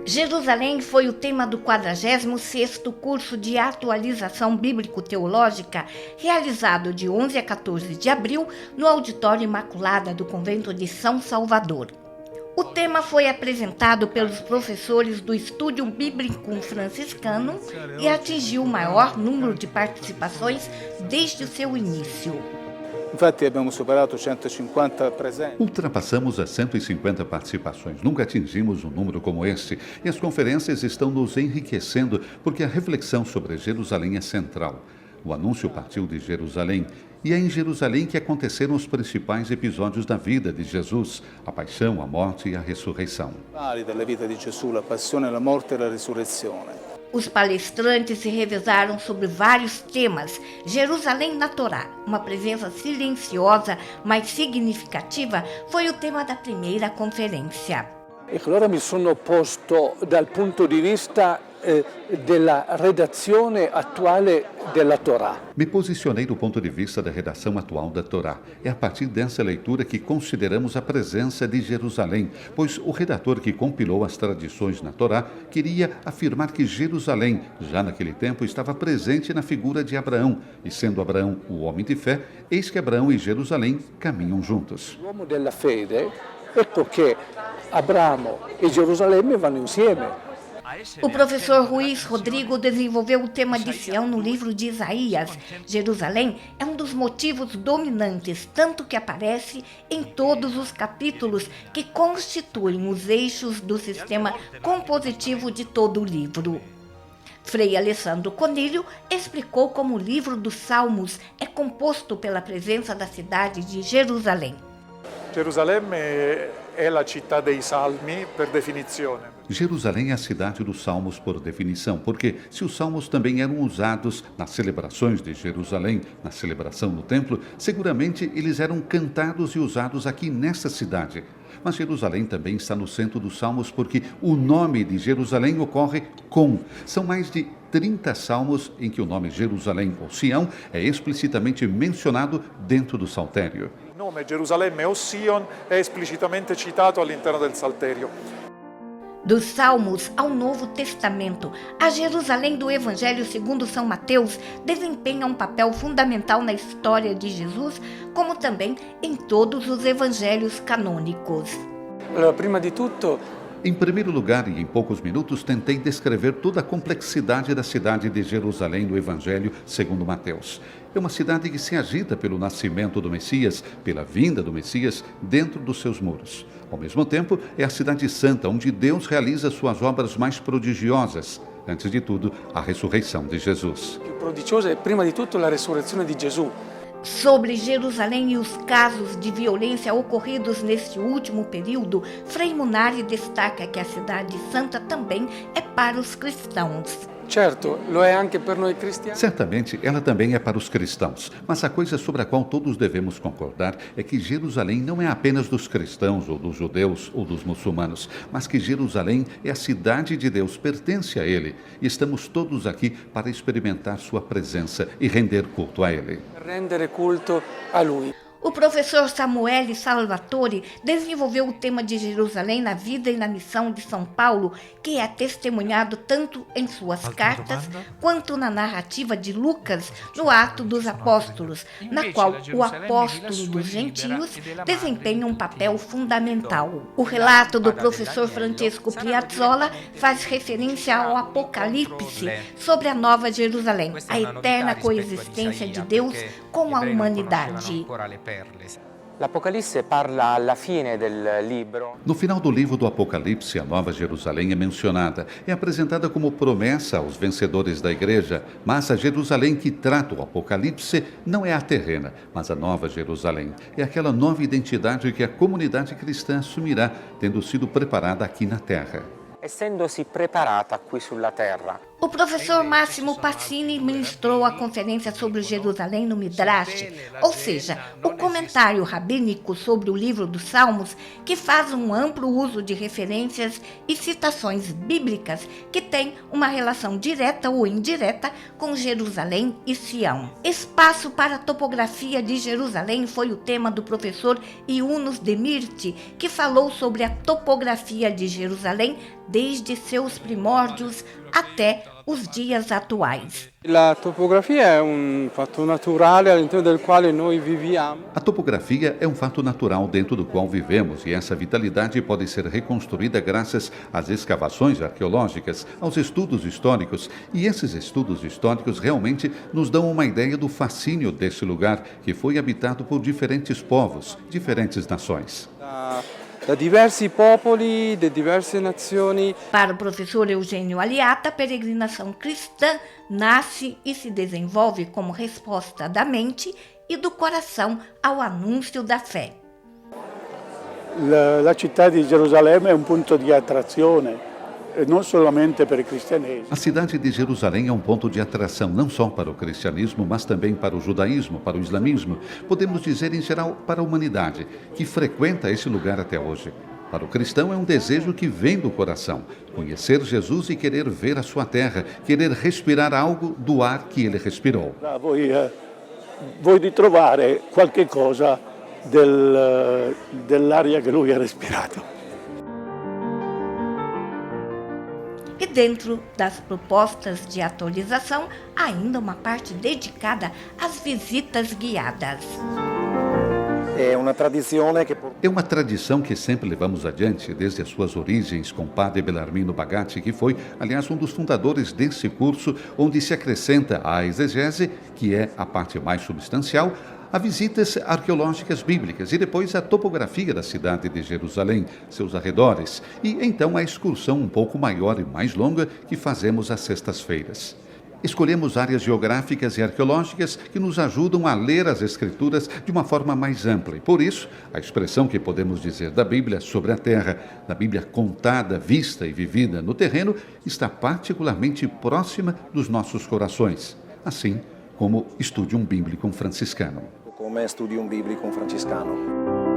Jerusalém foi o tema do 46º curso de atualização bíblico-teológica, realizado de 11 a 14 de abril no Auditório Imaculada do Convento de São Salvador. O tema foi apresentado pelos professores do Estúdio Bíblico Franciscano e atingiu o maior número de participações desde o seu início. Infatti abbiamo superato 150 presenze. Ultrapassamos as 150 participações. Nunca atingimos um número como este. E as conferências estão nos enriquecendo porque a reflexão sobre Jerusalém é central. O anúncio partiu de Jerusalém. E é em Jerusalém que aconteceram os principais episódios da vida de Jesus, a paixão, a morte e a ressurreição. Della vita di Gesù, la passione, la morte e la risurrezione. Os palestrantes se revezaram sobre vários temas. Jerusalém na Torá, uma presença silenciosa, mas significativa, foi o tema da primeira conferência. E allora mi sono posto dal punto di vista della redazione attuale della Torá. Me posicionei do ponto de vista da redação atual da Torá. É a partir dessa leitura que consideramos a presença de Jerusalém, pois o redator que compilou as tradições na Torá queria afirmar que Jerusalém, já naquele tempo, estava presente na figura de Abraão, e sendo Abraão o homem de fé, eis que Abraão e Jerusalém caminham juntos. L'uomo della fede, ecco che Abramo e Gerusalemme vanno insieme. O professor Ruiz Rodrigo desenvolveu o tema de Sião no livro de Isaías. Jerusalém é um dos motivos dominantes, tanto que aparece em todos os capítulos que constituem os eixos do sistema compositivo de todo o livro. Frei Alessandro Conilho explicou como o livro dos Salmos é composto pela presença da cidade de Jerusalém. Gerusalemme è la città dei salmi per definizione. Jerusalém é a cidade dos salmos por definição, porque se os salmos também eram usados nas celebrações de Jerusalém, na celebração no templo, seguramente eles eram cantados e usados aqui nesta cidade. Mas Jerusalém também está no centro dos salmos porque o nome de Jerusalém ocorre com. São mais de 30 salmos em que o nome Jerusalém ou Sião é explicitamente mencionado dentro do saltério. Il nome Gerusalemme o Sion è esplicitamente citato all'interno del Salterio. Dos Salmos ao Novo Testamento, a Jerusalém do Evangelho segundo São Mateus desempenha um papel fundamental na história de Jesus, como também em todos os evangelhos canônicos. Allora, prima di tutto, Em primeiro lugar, e em poucos minutos, tentei descrever toda a complexidade da cidade de Jerusalém do Evangelho segundo Mateus. É uma cidade que se agita pelo nascimento do Messias, pela vinda do Messias, dentro dos seus muros. Ao mesmo tempo, é a cidade santa, onde Deus realiza suas obras mais prodigiosas. Antes de tudo, a ressurreição de Jesus. più prodigiosa è prima di tutto la resurrezione di Gesù. Sobre Jerusalém e os casos de violência ocorridos neste último período, Frei Munari destaca que a cidade santa também é para os cristãos. Certo, lo è anche per noi cristiani. Certamente, ela também é para os cristãos, mas a coisa sobre a qual todos devemos concordar é que Jerusalém não é apenas dos cristãos, ou dos judeus, ou dos muçulmanos, mas que Jerusalém é a cidade de Deus, pertence a Ele, e estamos todos aqui para experimentar sua presença e render culto a Ele. Rendere culto a Lui. O professor Samuele Salvatore desenvolveu o tema de Jerusalém na vida e na missão de São Paulo, que é testemunhado tanto em suas cartas quanto na narrativa de Lucas, no Ato dos Apóstolos, na qual o apóstolo dos gentios desempenha um papel fundamental. O relato do professor Francesco Piazzolla faz referência ao Apocalipse sobre a Nova Jerusalém, a eterna coexistência de Deus com a humanidade. L'Apocalisse parla alla fine del libro. No final do livro do Apocalipse, a Nova Jerusalém é mencionada. É apresentada como promessa aos vencedores da igreja, mas a Jerusalém que trata o Apocalipse não é a terrena, mas a Nova Jerusalém. É aquela nova identidade que a comunidade cristã assumirá, tendo sido preparada aqui na terra. Essendosi preparata qui sulla terra. O professor Máximo Passini ministrou a conferência sobre Jerusalém no Midrash, ou seja, o comentário rabínico sobre o livro dos Salmos, que faz um amplo uso de referências e citações bíblicas que têm uma relação direta ou indireta com Jerusalém e Sião. Espaço para a topografia de Jerusalém foi o tema do professor Yunus Demirti, que falou sobre a topografia de Jerusalém desde seus primórdios até os dias atuais. La topografia è un fatto naturale all'interno del quale noi viviamo. A topografia é um fato natural dentro do qual vivemos e essa vitalidade pode ser reconstruída graças às escavações arqueológicas, aos estudos históricos. E esses estudos históricos realmente nos dão uma ideia do fascínio desse lugar que foi habitado por diferentes povos, diferentes nações. Da diversi popoli, de diverse nazioni. Para o professor Eugênio Aliata, a peregrinação cristã nasce e se desenvolve como resposta da mente e do coração ao anúncio da fé. La città di Gerusalemme è un punto di attrazione. Não somente para o cristianesimo. A cidade de Jerusalém é um ponto de atração não só para o cristianismo, mas também para o judaísmo, para o islamismo, podemos dizer em geral para a humanidade, que frequenta esse lugar até hoje. Para o cristão é um desejo que vem do coração, conhecer Jesus e querer ver a sua terra, querer respirar algo do ar que ele respirou. Vuoi ritrovare qualche cosa dell'aria che lui ha respirato. E dentro das propostas de atualização, ainda uma parte dedicada às visitas guiadas. É uma tradição que sempre levamos adiante, desde as suas origens com o padre Belarmino Bagatti, que foi, aliás, um dos fundadores desse curso, onde se acrescenta à exegese, que é a parte mais substancial, a visitas arqueológicas bíblicas e depois a topografia da cidade de Jerusalém, seus arredores, e então a excursão um pouco maior e mais longa que fazemos às sextas-feiras. Escolhemos áreas geográficas e arqueológicas que nos ajudam a ler as Escrituras de uma forma mais ampla. E por isso, a expressão que podemos dizer da Bíblia sobre a terra, da Bíblia contada, vista e vivida no terreno, está particularmente próxima dos nossos corações, assim como Studium Biblicum Franciscanum. Come Studium Biblicum Franciscanum.